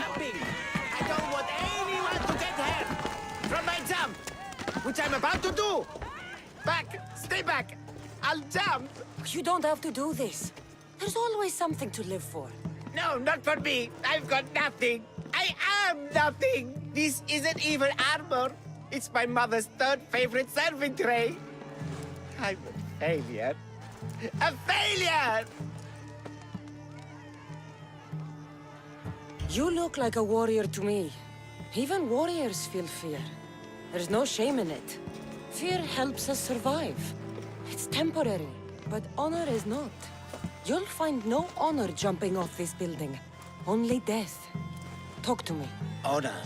jumping! I don't want anyone to get hurt from my jump, which I'm about to do. Back! Stay back! I'll jump! You don't have to do this. There's always something to live for. No, not for me. I've got nothing. I am nothing. This isn't even armor. It's my mother's third favorite serving tray. I'm a failure. A failure! You look like a warrior to me. Even warriors feel fear. There's no shame in it. Fear helps us survive. It's temporary, but honor is not. You'll find no honor jumping off this building. Only death. Talk to me. Honor.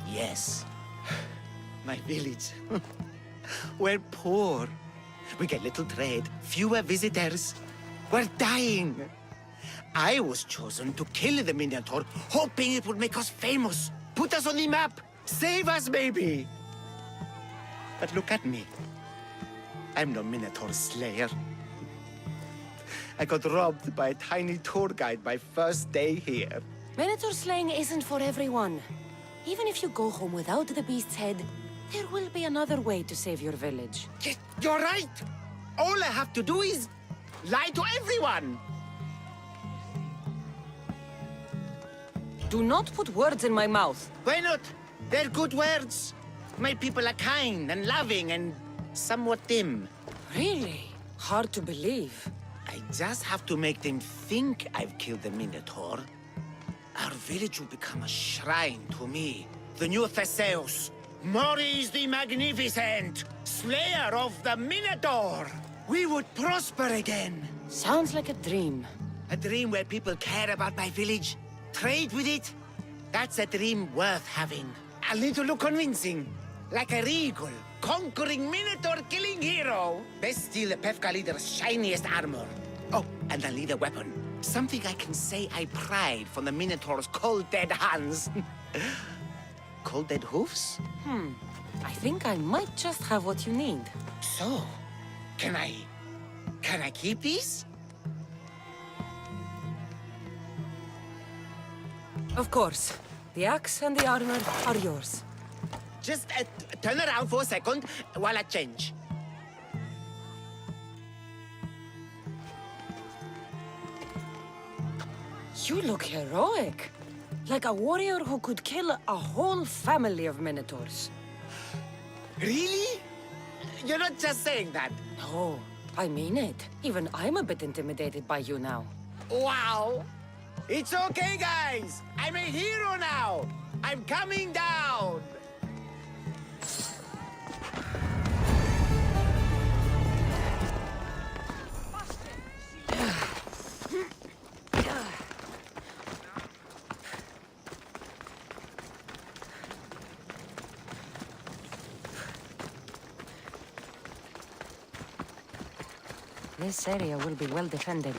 Yes. My village. We're poor. We get little trade, fewer visitors. We're dying. I was chosen to kill the Minotaur, hoping it would make us famous. Put us on the map. Save us, maybe. But look at me. I'm no Minotaur slayer. I got robbed by a tiny tour guide my first day here. Minotaur slaying isn't for everyone. Even if you go home without the beast's head, there will be another way to save your village. Yes, you're right. All I have to do is lie to everyone. Do not put words in my mouth. Why not? They're good words. My people are kind and loving and somewhat dim. Really? Hard to believe. I just have to make them think I've killed the Minotaur. Our village will become a shrine to me, the new Theseus, Maurice the Magnificent, slayer of the Minotaur. We would prosper again. Sounds like a dream. A dream where people care about my village, trade with it. That's a dream worth having. I'll need to look convincing. Like a regal, conquering Minotaur-killing hero. Best steal the Pefka leader's shiniest armor. Oh, and I'll need a weapon. Something I can say I pried from the Minotaur's cold dead hands. Cold dead hoofs? I think I might just have what you need. So, can I keep these? Of course. The axe and the armor are yours. Just turn around for a second while I change. You look heroic. Like a warrior who could kill a whole family of Minotaurs. Really? You're not just saying that. No, I mean it. Even I'm a bit intimidated by you now. Wow! It's okay, guys! I'm a hero now! I'm coming down! This area will be well defended.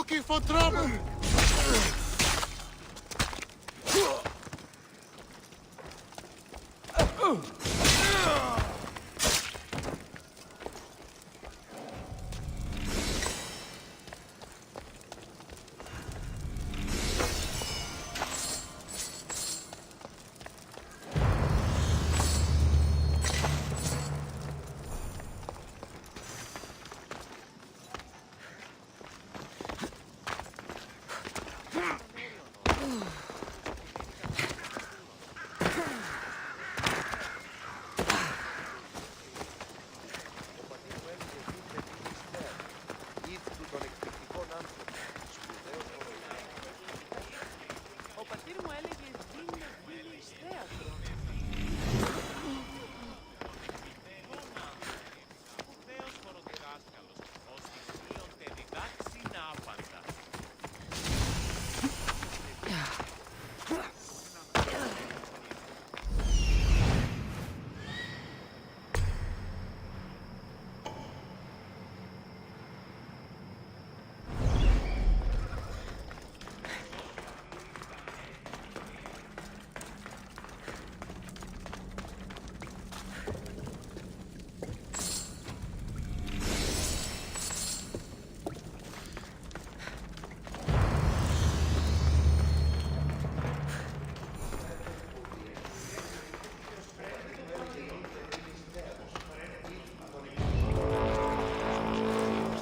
looking for trouble.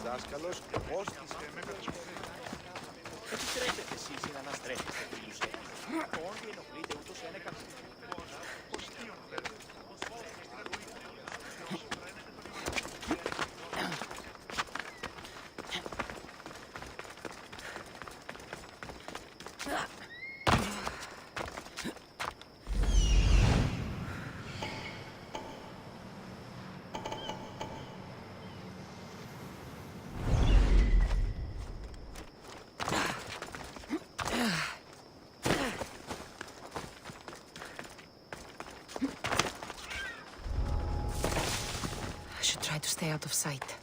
Δάσκαλος, πώς της Επιτρέπετε εσείς να αναστρέφεστε φίλους εκεί. Όλοι ενοχλείτε ούτως ένα I should try to stay out of sight.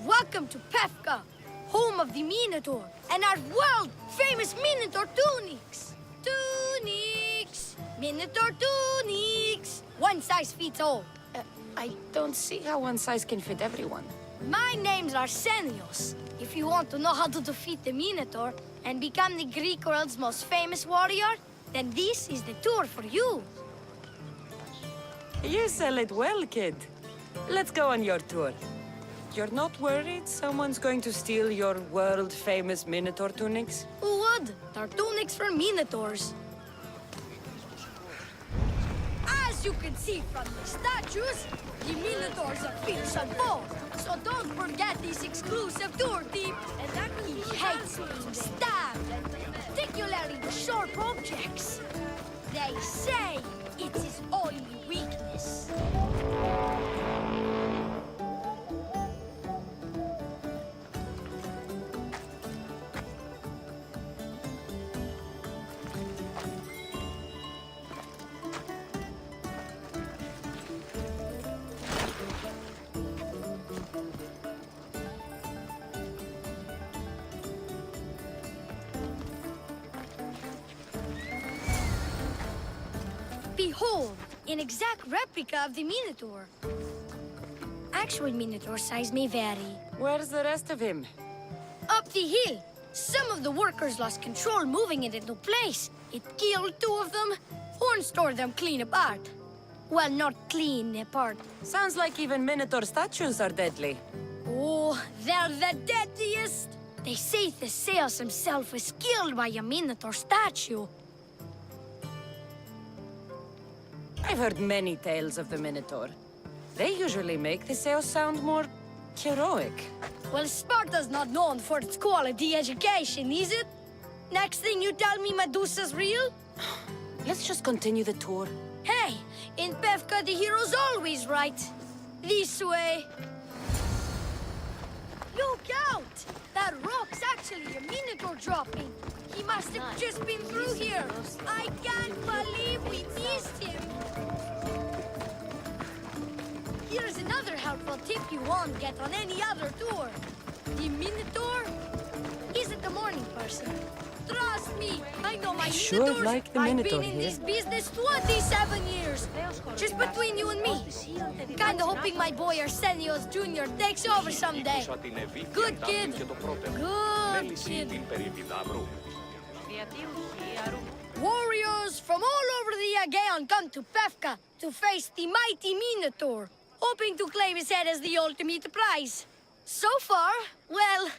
Welcome to Pefka, home of the Minotaur, and our world-famous Minotaur tunics. Tunics! Minotaur tunics! One size fits all. I don't see how one size can fit everyone. My name's Arsenios. If you want to know how to defeat the Minotaur and become the Greek world's most famous warrior, then this is the tour for you. You sell it well, kid. Let's go on your tour. You're not worried someone's going to steal your world-famous Minotaur tunics? Who would? They're tunics for Minotaurs. As you can see from the statues, the Minotaurs are fierce and bold. So don't forget this exclusive tour tip. He hates being stabbed, particularly the sharp objects. They say it's his only weakness. an exact replica of the Minotaur. Actual Minotaur size may vary. Where's the rest of him? Up the hill. Some of the workers lost control moving it into place. It killed two of them. Horn tore them clean apart. Well, not clean apart. Sounds like even Minotaur statues are deadly. Oh, they're the deadliest. They say Theseus himself was killed by a Minotaur statue. I've heard many tales of the Minotaur. They usually make Theseus sound more heroic. Well, Sparta's not known for its quality education, is it? Next thing you tell me Medusa's real? Let's just continue the tour. Hey, in Pevka the hero's always right. This way. Look out! That rock's actually a Minotaur dropping. He must have just been through here. I can't believe we missed him. Here's another helpful tip you won't get on any other tour. The Minotaur isn't a morning person. Trust me, I know my sure Minotaurs. like the Minotaur I've been in here. this business 27 years. Just between you and me. Kinda hoping my boy Arsenios Jr. takes over someday. Good kid. Good kid. Warriors from all over the Aegean come to Pevka to face the mighty Minotaur, hoping to claim his head as the ultimate prize. So far, well,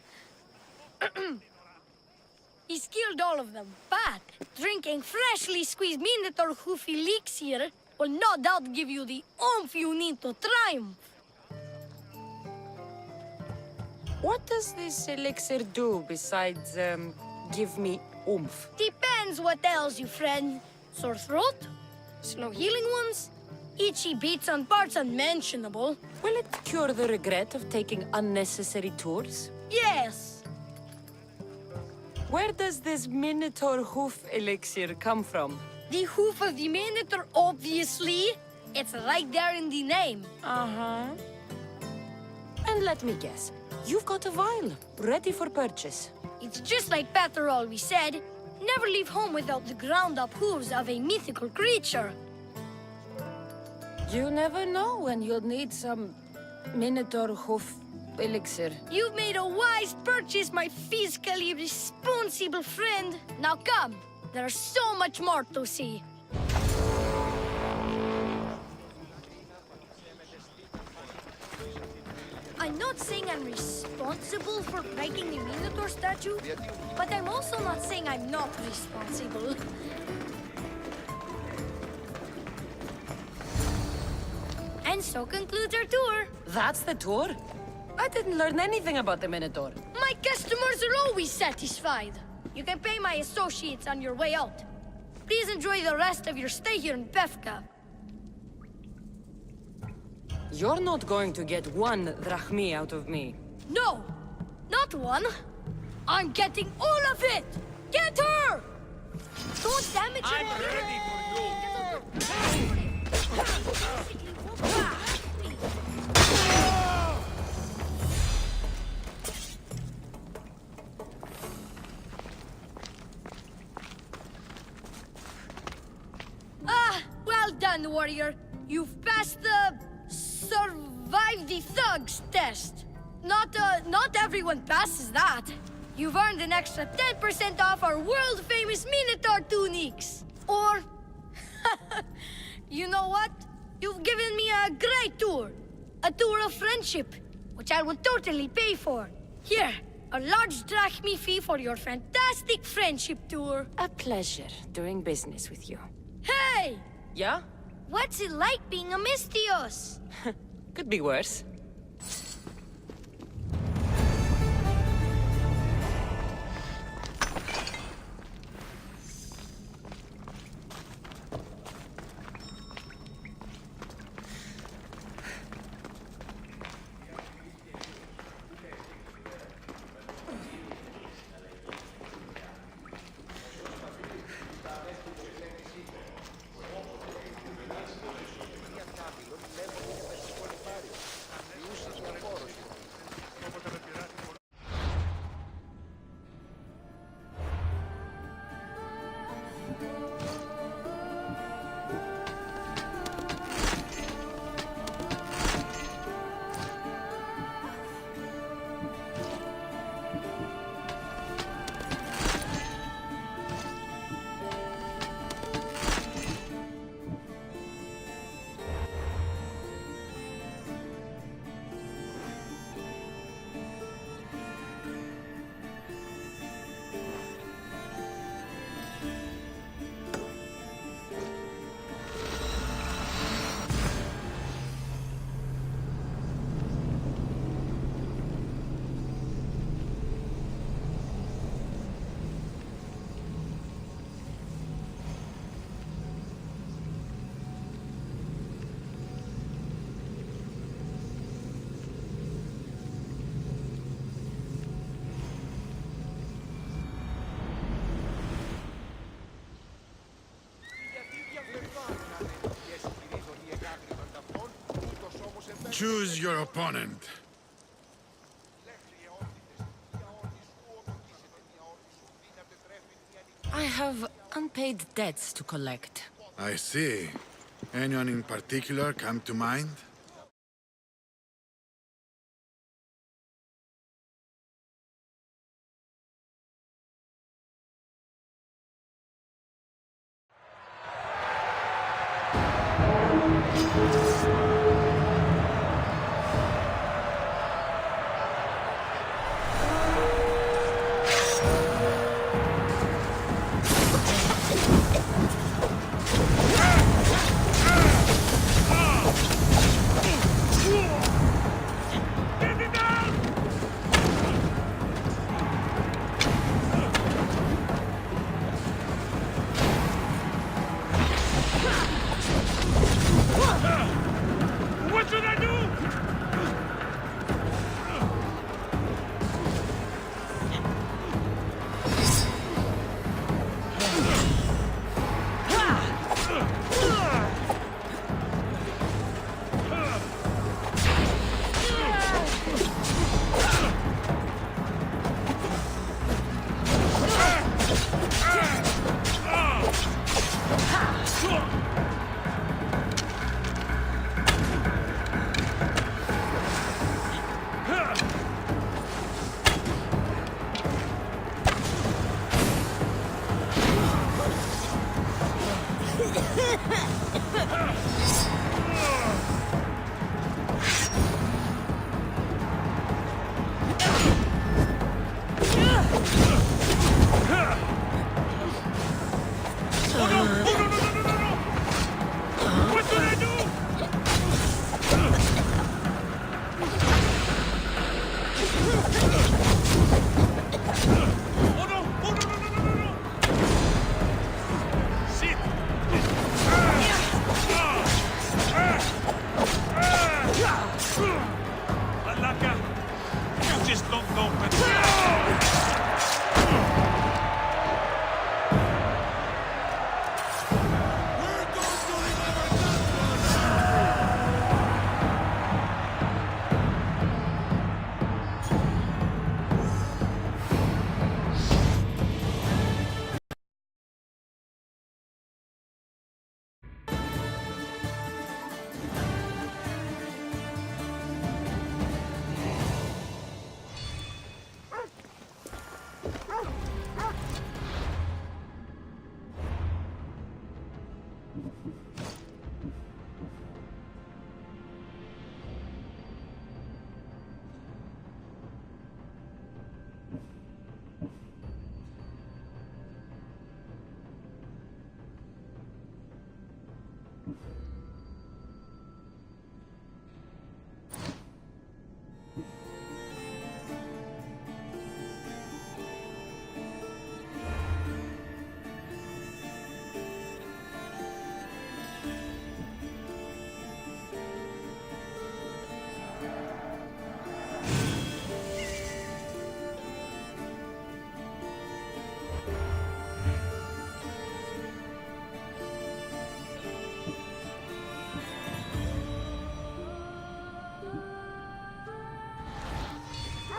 he's killed all of them. But drinking freshly squeezed Minotaur hoof elixir will no doubt give you the oomph you need to triumph. What does this elixir do besides, give me oomph? Depends what ails you, friend. Sore throat? Slow healing wounds? Itchy beats on parts unmentionable? Will it cure the regret of taking unnecessary tours? Yes. Where does this Minotaur hoof elixir come from? The hoof of the Minotaur, obviously. It's right there in the name. Uh-huh. And let me guess, you've got a vial, ready for purchase. It's just like Peter always said, never leave home without the ground-up hooves of a mythical creature. You never know when you'll need some Minotaur hoof elixir. You've made a wise purchase, my fiscally responsible friend. Now come, there's so much more to see. I'm not saying I'm responsible for breaking the Minotaur statue, but I'm also not saying I'm not responsible. And so concludes our tour. That's the tour? I didn't learn anything about the Minotaur. My customers are always satisfied. You can pay my associates on your way out. Please enjoy the rest of your stay here in Pevka. You're not going to get one drachmi out of me. No, not one. I'm getting all of it. Get her! Don't damage her. I'm ready for you. Well done, warrior. You've passed the survive the thugs test. Not everyone passes that. You've earned an extra 10% off our world-famous Minotaur tunics. Or, you know what? You've given me a great tour. A tour of friendship, which I will totally pay for. Here, a large drachmi fee for your fantastic friendship tour. A pleasure doing business with you. Hey! Yeah? What's it like being a Misthios? Could be worse. Choose your opponent. I have unpaid debts to collect. I see. Anyone in particular come to mind? What should I do? What should I do? Oh no! Oh no! No! No! No! No! Shit! Alaka! You just don't know better.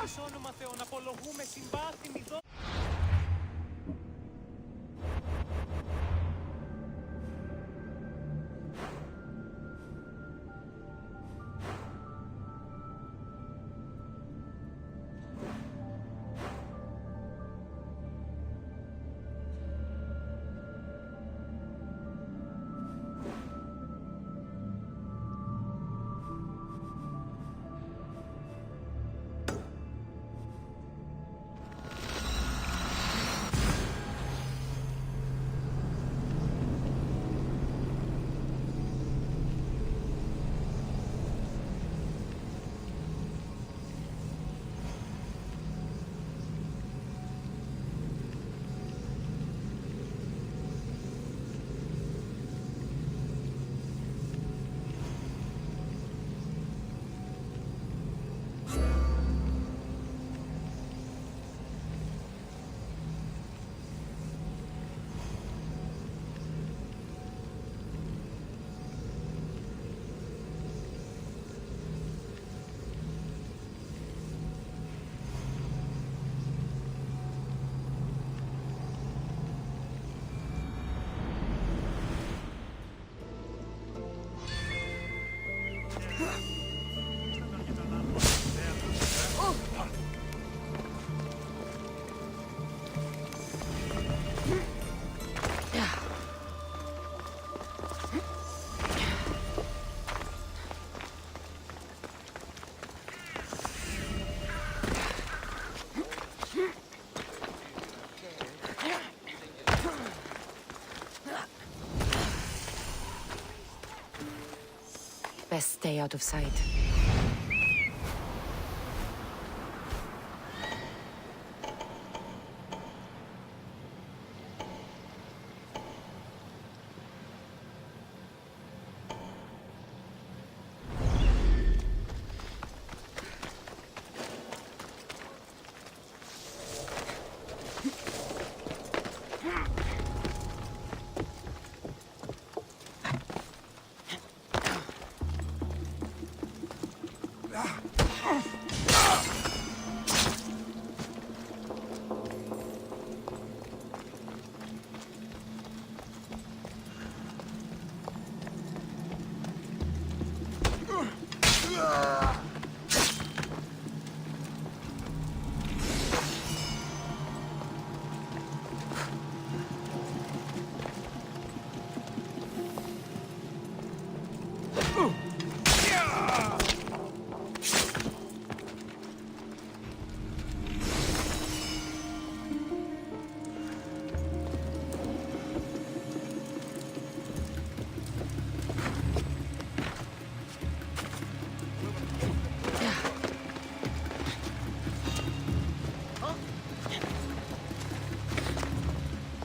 Εις όνομα Θεόν απολογούμε συμπάθημη δό... stay out of sight.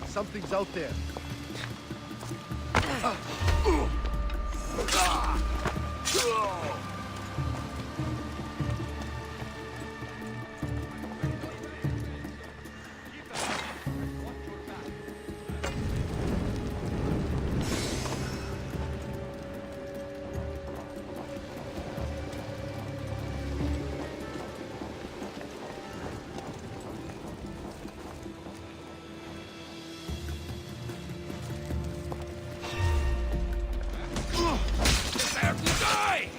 Something's out there. Prepare to die!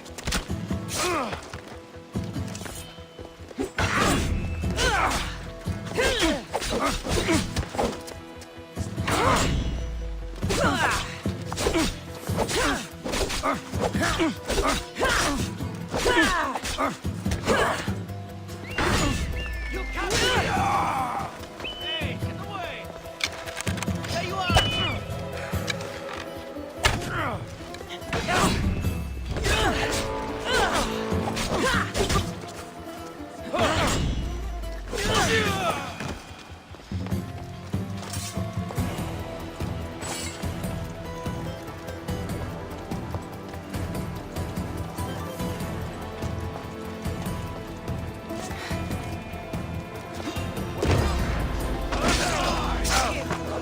You can't. Hey, get away! There you are!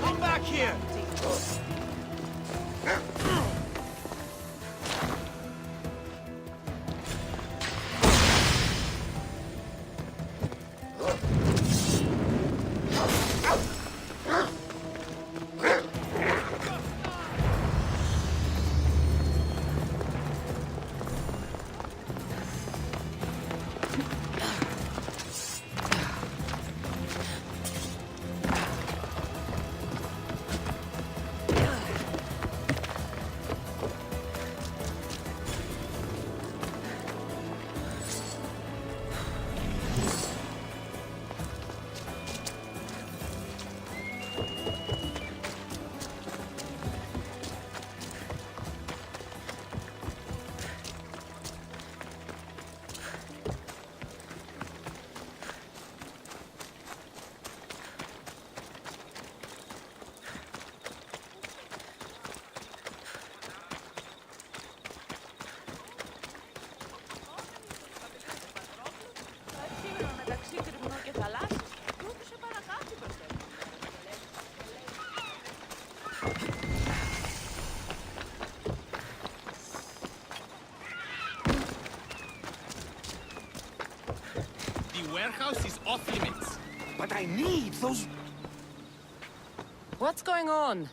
Come back here! The warehouse is off limits. But I need those... What's going on?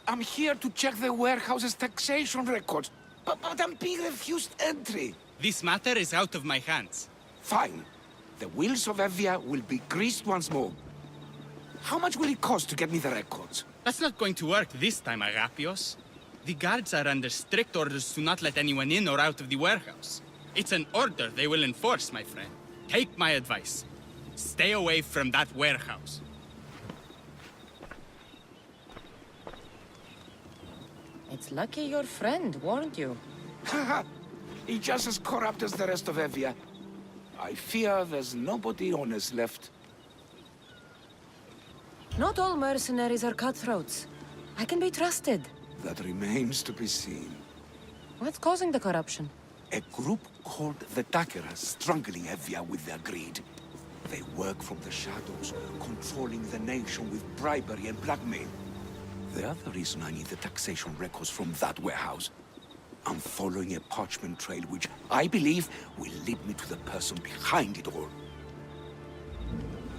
I'm here to check the warehouse's taxation records, but I'm being refused entry. This matter is out of my hands. Fine. The wheels of Evia will be greased once more. How much will it cost to get me the records? That's not going to work this time, Agapios. The guards are under strict orders to not let anyone in or out of the warehouse. It's an order they will enforce, my friend. Take my advice. Stay away from that warehouse. It's lucky your friend warned you. Haha. He's just as corrupt as the rest of Evia. I fear there's nobody honest left. Not all mercenaries are cutthroats. I can be trusted. That remains to be seen. What's causing the corruption? A group called the Dakeras strangling Evia with their greed. They work from the shadows, controlling the nation with bribery and blackmail. The other reason I need the taxation records from that warehouse. I'm following a parchment trail which I believe will lead me to the person behind it all.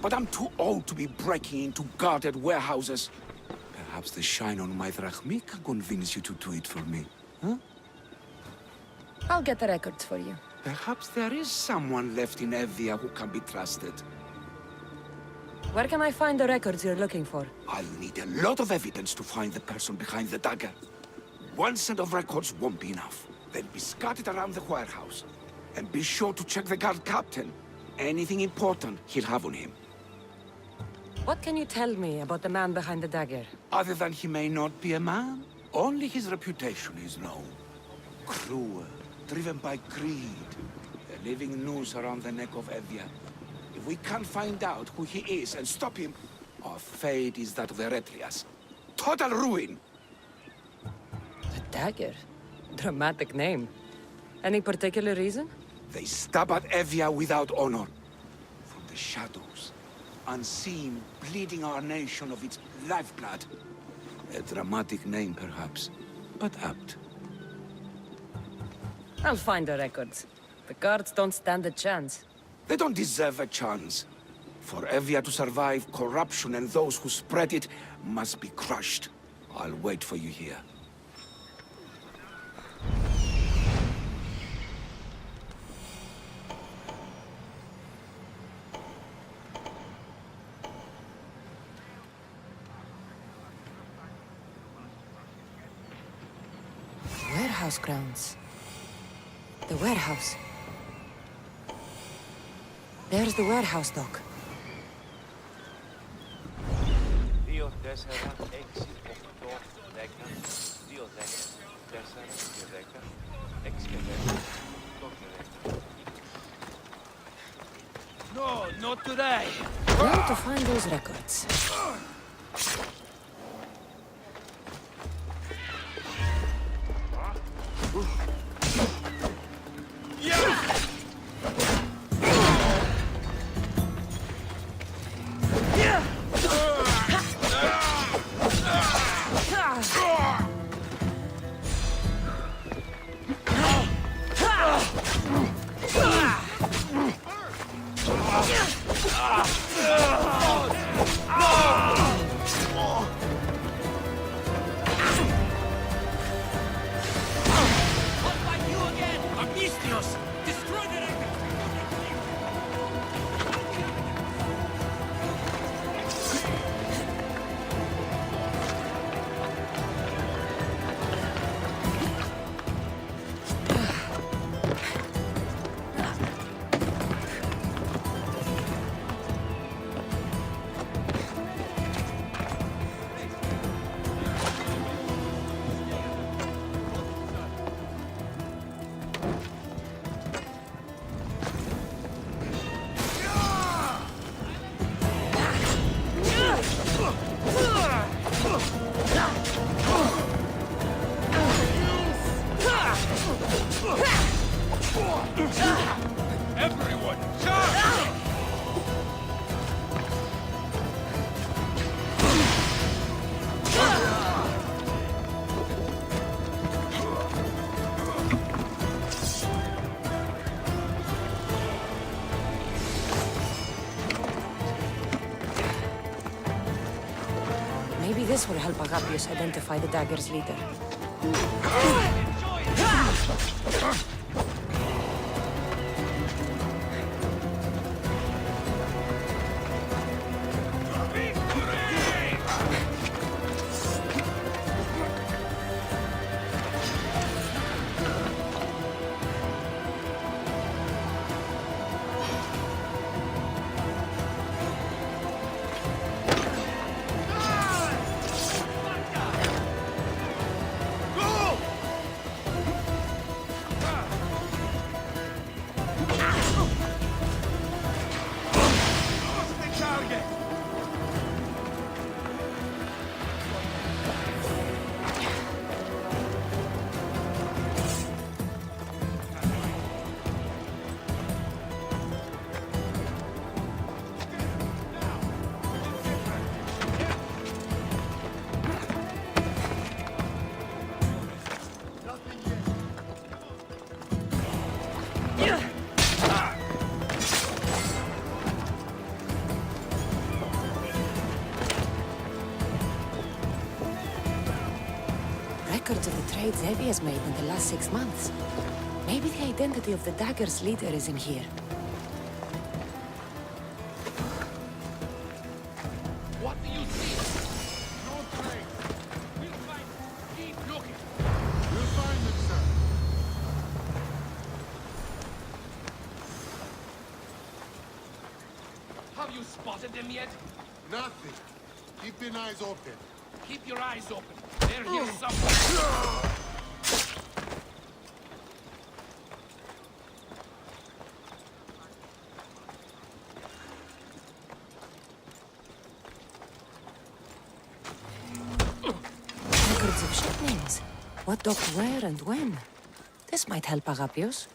But I'm too old to be breaking into guarded warehouses. Perhaps the shine on my drachmi can convince you to do it for me, huh? I'll get the records for you. Perhaps there is someone left in Evia who can be trusted. Where can I find the records you're looking for? I'll need a lot of evidence to find the person behind the dagger. One set of records won't be enough. They'll be scattered around the warehouse. And be sure to check the guard captain. Anything important he'll have on him. What can you tell me about the man behind the dagger? Other than he may not be a man, only his reputation is known. Cruel, driven by greed. A living noose around the neck of Evia. If we can't find out who he is and stop him, our fate is that of the Retrias. Total ruin! The dagger? Dramatic name. Any particular reason? They stab at Evia without honor. From the shadows. Unseen, bleeding our nation of its lifeblood. A dramatic name, perhaps, but apt. I'll find the records. The guards don't stand a chance. They don't deserve a chance. For Evia to survive, corruption and those who spread it must be crushed. I'll wait for you here. Warehouse grounds. The warehouse. There's the warehouse, Doc. 2, 4, 6, 8, 9, 2, 10, 2, 10, 4 και 10, 6 και 10, 8 και 10. No, not today! Where to find those records? Maybe this will help Agapius identify the dagger's leader. records of the trades Evie has made in the last 6 months. Maybe the identity of the dagger's leader is in here. What do you see? No train. We'll find. Keep looking. We'll find them, sir. Have you spotted them yet? Nothing. Keep your eyes open. Keep your eyes open. They're here somewhere. Records of shipments. What docked where and when? This might help Agapios.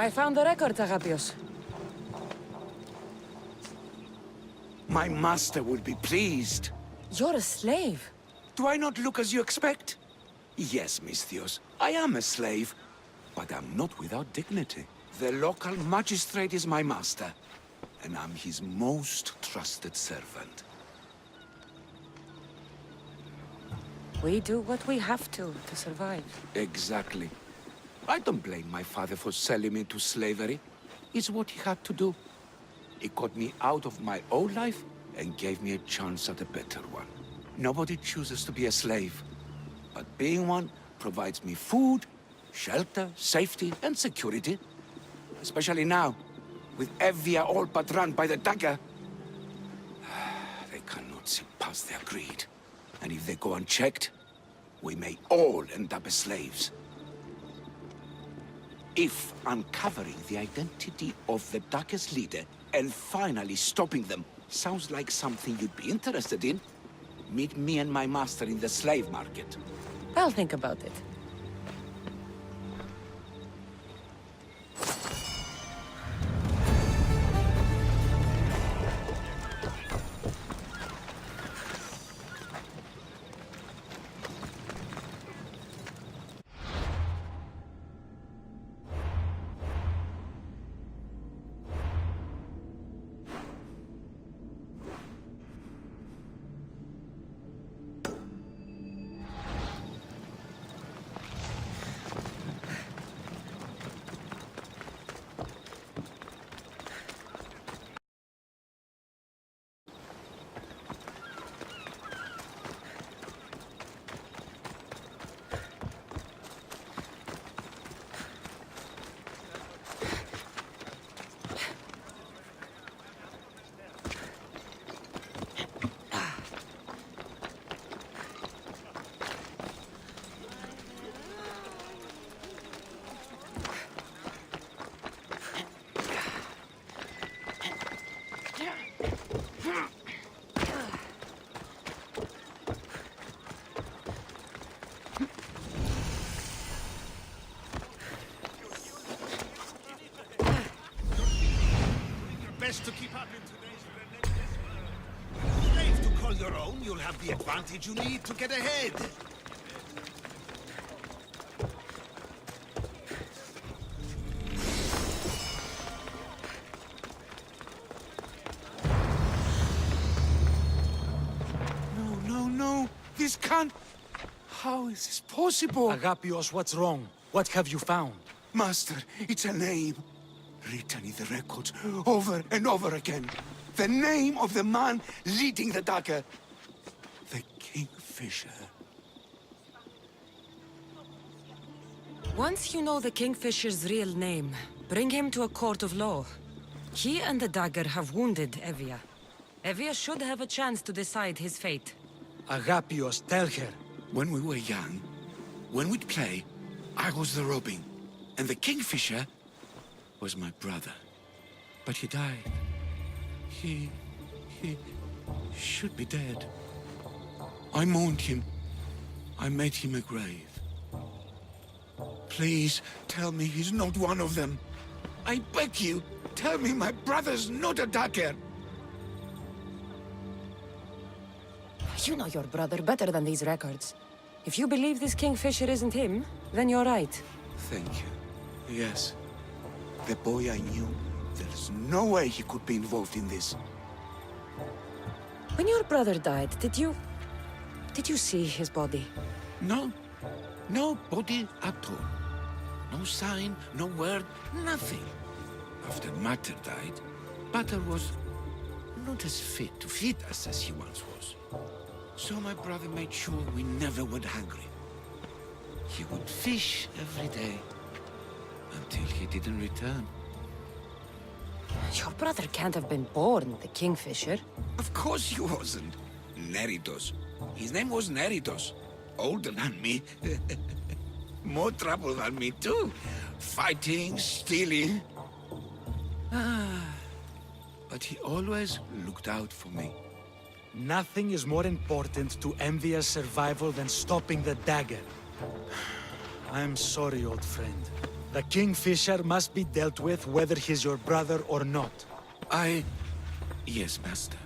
I found the record, Agapios. My master will be pleased. You're a slave. Do I not look as you expect? Yes, Misthios, I am a slave, but I'm not without dignity. The local magistrate is my master, and I'm his most trusted servant. We do what we have to survive. Exactly. I don't blame my father for selling me into slavery. It's what he had to do. He got me out of my old life and gave me a chance at a better one. Nobody chooses to be a slave, but being one provides me food, shelter, safety, and security. Especially now, with Evia all but run by the dagger. They cannot see past their greed. And if they go unchecked, we may all end up as slaves. If uncovering the identity of the Dagger's leader and finally stopping them sounds like something you'd be interested in, meet me and my master in the slave market. I'll think about it. Best to keep up in today's relentless world. Slave to call your own, you'll have the advantage you need to get ahead. No. This can't... How is this possible? Agapios, what's wrong? What have you found? Master, it's a name. Written in the records over and over again. The name of the man leading the dagger. The Kingfisher. Once you know the Kingfisher's real name, bring him to a court of law. He and the dagger have wounded Evia. Evia should have a chance to decide his fate. Agapios, tell her. When we were young, when we'd play, I was the Robin. And the Kingfisher was my brother. But he died. He should be dead. I mourned him. I made him a grave. Please, tell me he's not one of them. I beg you, tell me my brother's not a dagger. You know your brother better than these records. If you believe this Kingfisher isn't him, then you're right. Thank you. Yes. The boy I knew, there's no way he could be involved in this. When your brother died, did you see his body? No. No body at all. No sign, no word, nothing. After Mater died, Butter was not as fit to feed us as he once was. So my brother made sure we never went hungry. He would fish every day, until he didn't return. Your brother can't have been born the Kingfisher. Of course he wasn't. Neritos. His name was Neritos. Older than me. More trouble than me too. Fighting, stealing. But he always looked out for me. Nothing is more important to Envia's survival than stopping the dagger. I'm sorry, old friend. The Kingfisher must be dealt with whether he's your brother or not. Yes, Master.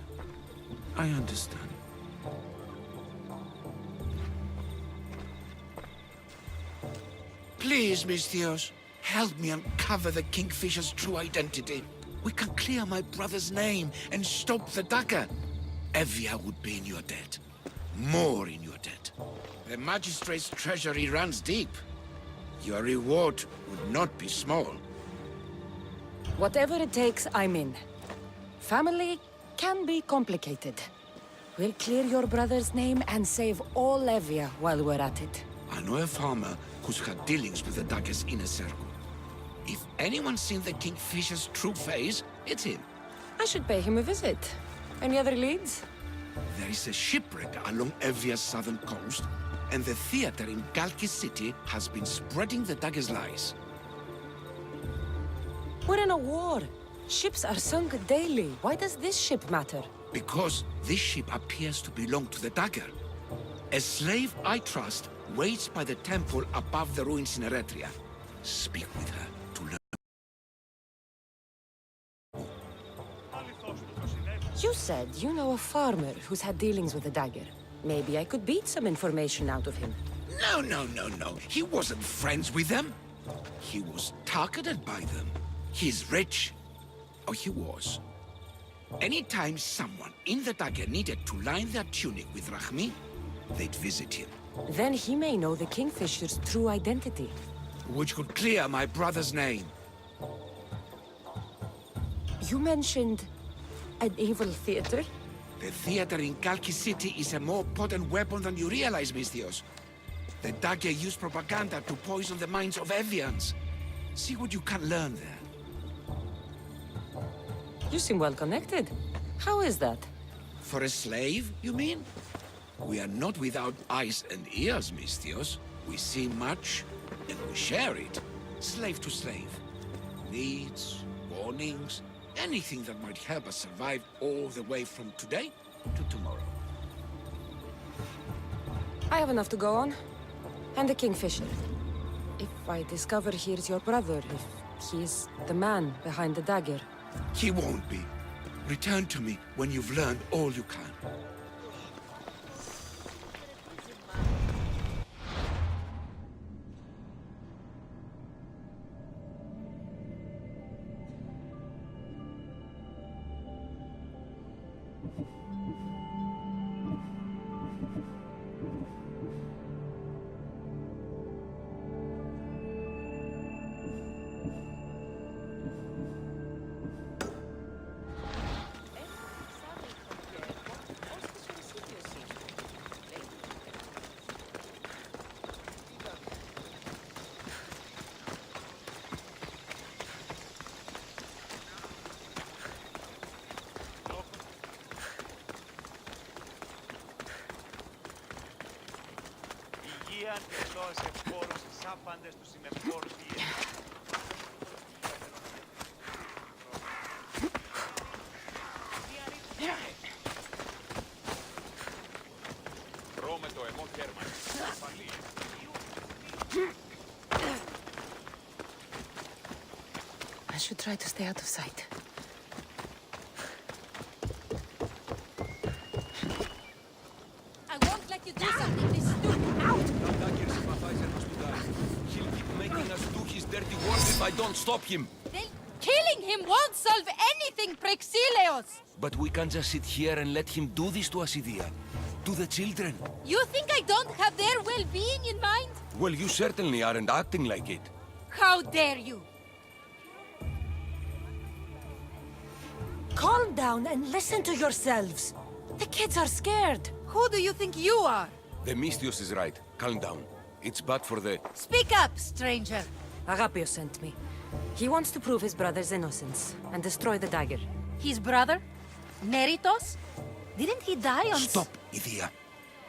I understand. Please, Misthios, help me uncover the Kingfisher's true identity. We can clear my brother's name and stop the dagger. Evia would be in your debt. More in your debt. The Magistrate's treasury runs deep. Your reward would not be small. Whatever it takes, I'm in. Family can be complicated. We'll clear your brother's name and save all Evia while we're at it. I know a farmer who's had dealings with the dagger's inner circle. If anyone's seen the Kingfisher's true face, it's him. I should pay him a visit. Any other leads? There is a shipwreck along Evia's southern coast, and the theater in Galki City has been spreading the dagger's lies. We're in a war. Ships are sunk daily. Why does this ship matter? Because this ship appears to belong to the dagger. A slave I trust waits by the temple above the ruins in Eretria. Speak with her to learn. You said you know a farmer who's had dealings with the dagger. Maybe I could beat some information out of him. No. He wasn't friends with them. He was targeted by them. He's rich. Or he was. Anytime someone in the dagger needed to line their tunic with Rahmi, they'd visit him. Then he may know the Kingfisher's true identity. Which could clear my brother's name. You mentioned an evil theater? The theater in Kalki City is a more potent weapon than you realize, Misthios. The dagger used propaganda to poison the minds of Evians. See what you can learn there. You seem well connected. How is that? For a slave, you mean? We are not without eyes and ears, Misthios. We see much, and we share it. Slave to slave. Needs, warnings, anything that might help us survive all the way from today to tomorrow. I have enough to go on. And the Kingfisher. If I discover he's your brother, if he's the man behind the dagger. He won't be. Return to me when you've learned all you can. Υγεία εντός εφόρους εισάπαντες τους συνεφόρους διεθνούς. Ρώμε το αιμό κέρμα. Ασφαλή. should try to stay out of sight. I won't let you do something this stupid. Out! Dagger sympathizer has to die. He'll keep making us do his dirty work if I don't stop him. Then killing him won't solve anything, Prexileos! But we can't just sit here and let him do this to us, Idia. To the children. You think I don't have their well-being in mind? Well, you certainly aren't acting like it. How dare you! Calm down and listen to yourselves. The kids are scared. Who do you think you are? The Misthios is right. Calm down. It's bad for the... Speak up, stranger. Agapios sent me. He wants to prove his brother's innocence and destroy the dagger. His brother? Neritos? Didn't he die on... Stop, Idia.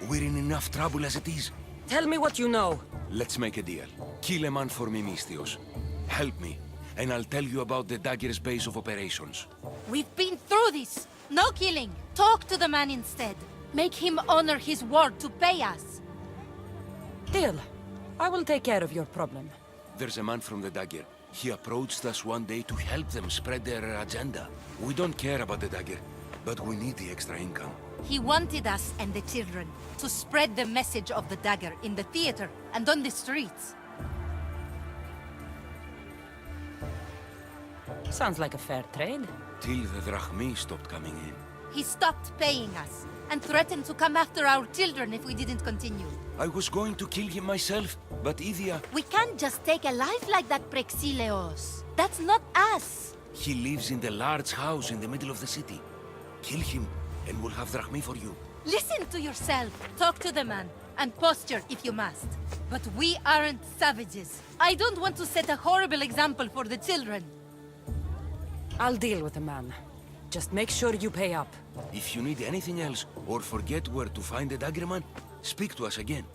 We're in enough trouble as it is. Tell me what you know. Let's make a deal. Kill a man for me, Misthios. Help me, and I'll tell you about the dagger's base of operations. We've been through this. No killing. Talk to the man instead. Make him honor his word to pay us. Deal. I will take care of your problem. There's a man from the dagger. He approached us one day to help them spread their agenda. We don't care about the dagger, but we need the extra income. He wanted us and the children to spread the message of the dagger in the theater and on the streets. Sounds like a fair trade. Till the drachmi stopped coming in. He stopped paying us and threatened to come after our children if we didn't continue. I was going to kill him myself, but Idia... We can't just take a life like that, Prexileos. That's not us. He lives in the large house in the middle of the city. Kill him, and we'll have drachmi for you. Listen to yourself. Talk to the man, and posture if you must. But we aren't savages. I don't want to set a horrible example for the children. I'll deal with the man. Just make sure you pay up. If you need anything else, or forget where to find the daggerman, speak to us again.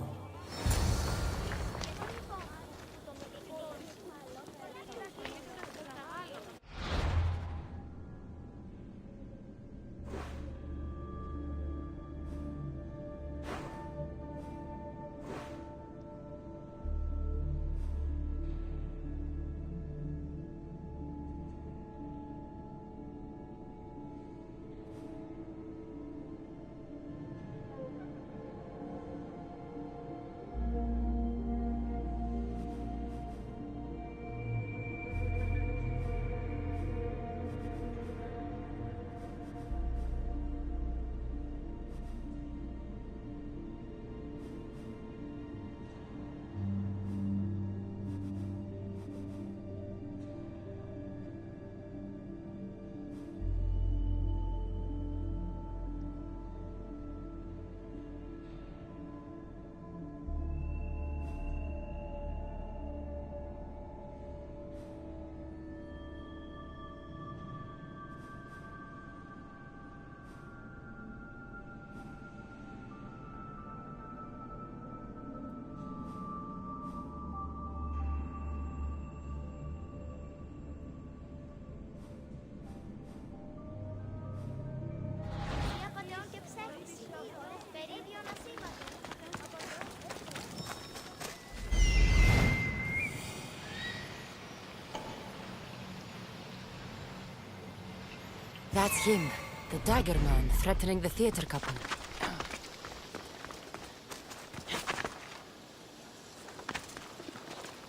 That's him, the dagger man threatening the theater couple.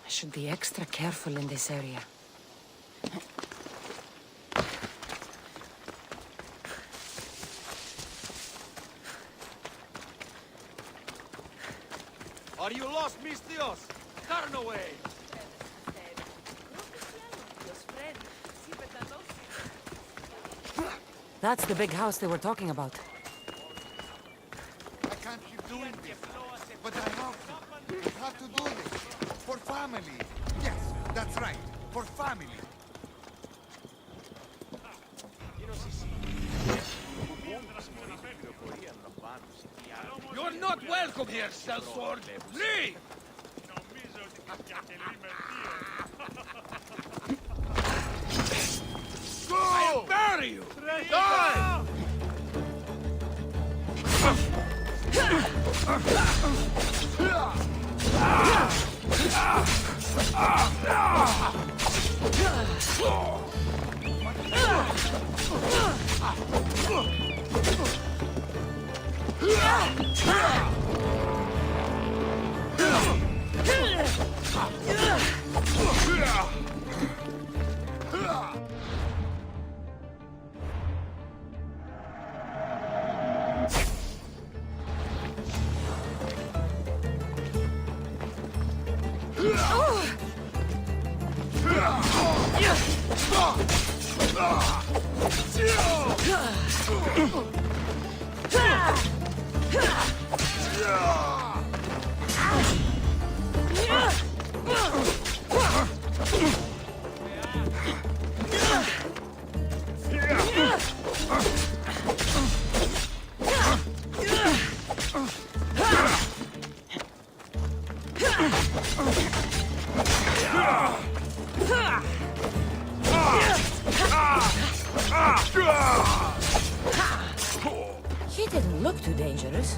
I should be extra careful in this area. Are you lost, Misthios? Turn away! That's the big house they were talking about. I can't keep doing this, but I have to. I have to do this. For family. Yes, that's right. For family. You're not welcome here, sellsword! Leave! I'll bury you! Die! He didn't look too dangerous.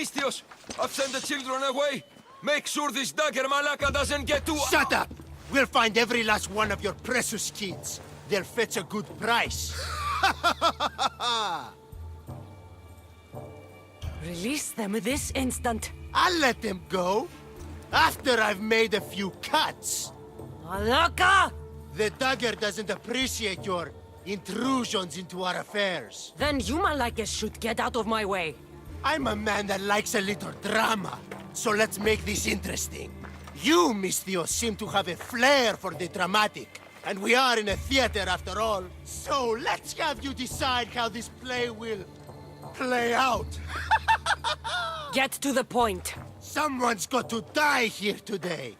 Misthios, I've sent the children away. Make sure this dagger Malaka doesn't get to... Shut up! We'll find every last one of your precious kids. They'll fetch a good price. Release them this instant. I'll let them go. After I've made a few cuts. Malaka! The dagger doesn't appreciate your intrusions into our affairs. Then you Malakas should get out of my way. I'm a man that likes a little drama, so let's make this interesting. You, Misthios, seem to have a flair for the dramatic, and we are in a theater after all. So let's have you decide how this play will play out. Get to the point. Someone's got to die here today.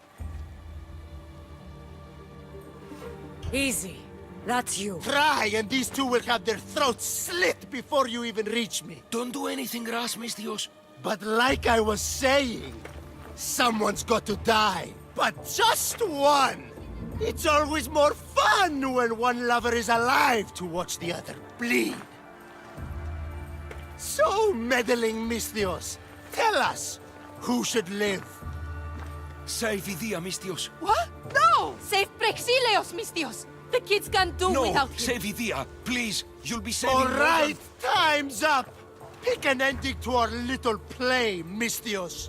Easy. That's you. Try, and these two will have their throats slit before you even reach me. Don't do anything rash, Misthios. But like I was saying, someone's got to die. But just one! It's always more fun when one lover is alive to watch the other bleed. So, meddling Misthios, tell us, who should live? Save Idia, Misthios. What? No! Save Praxilios, Misthios! The kids can't do No, without him. save Idia, please. You'll be saving All more right, time's up! Pick an ending to our little play, Misthios.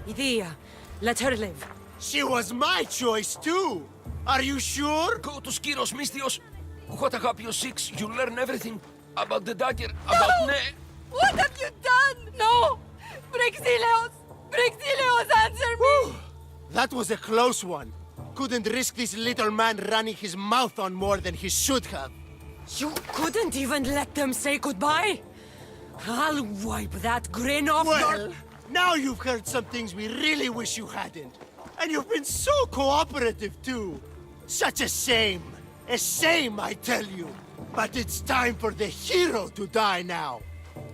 Idia, let her live. She was my choice, too. Are you sure? Go to Skiros, Misthios. Huatagapio 6, you'll learn everything about the dagger, about Ne... What have you done? No! Praxilios! Praxilios, answer me! That was a close one. Couldn't risk this little man running his mouth on more than he should have. You couldn't even let them say goodbye? I'll wipe that grin off Well, now you've heard some things we really wish you hadn't. And you've been so cooperative, too. Such a shame. A shame, I tell you. But it's time for the hero to die now.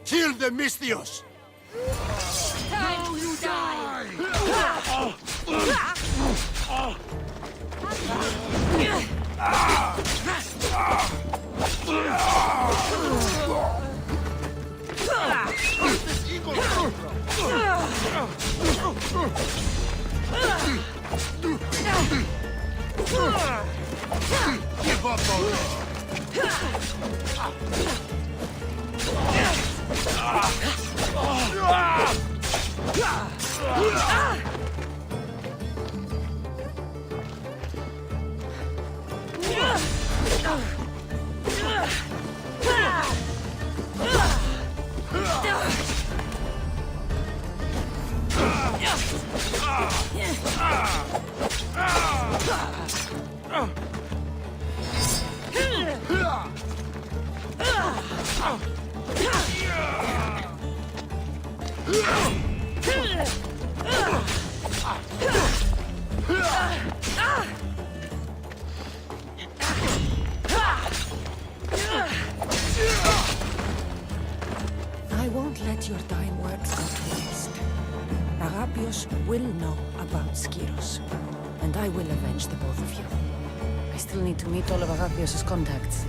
Kill the Misthios. Time to die! Give up already. I won't let your dying words go to waste. Agapios will know about Skiros, and I will avenge the both of you. I still need to meet all of Agapios' contacts.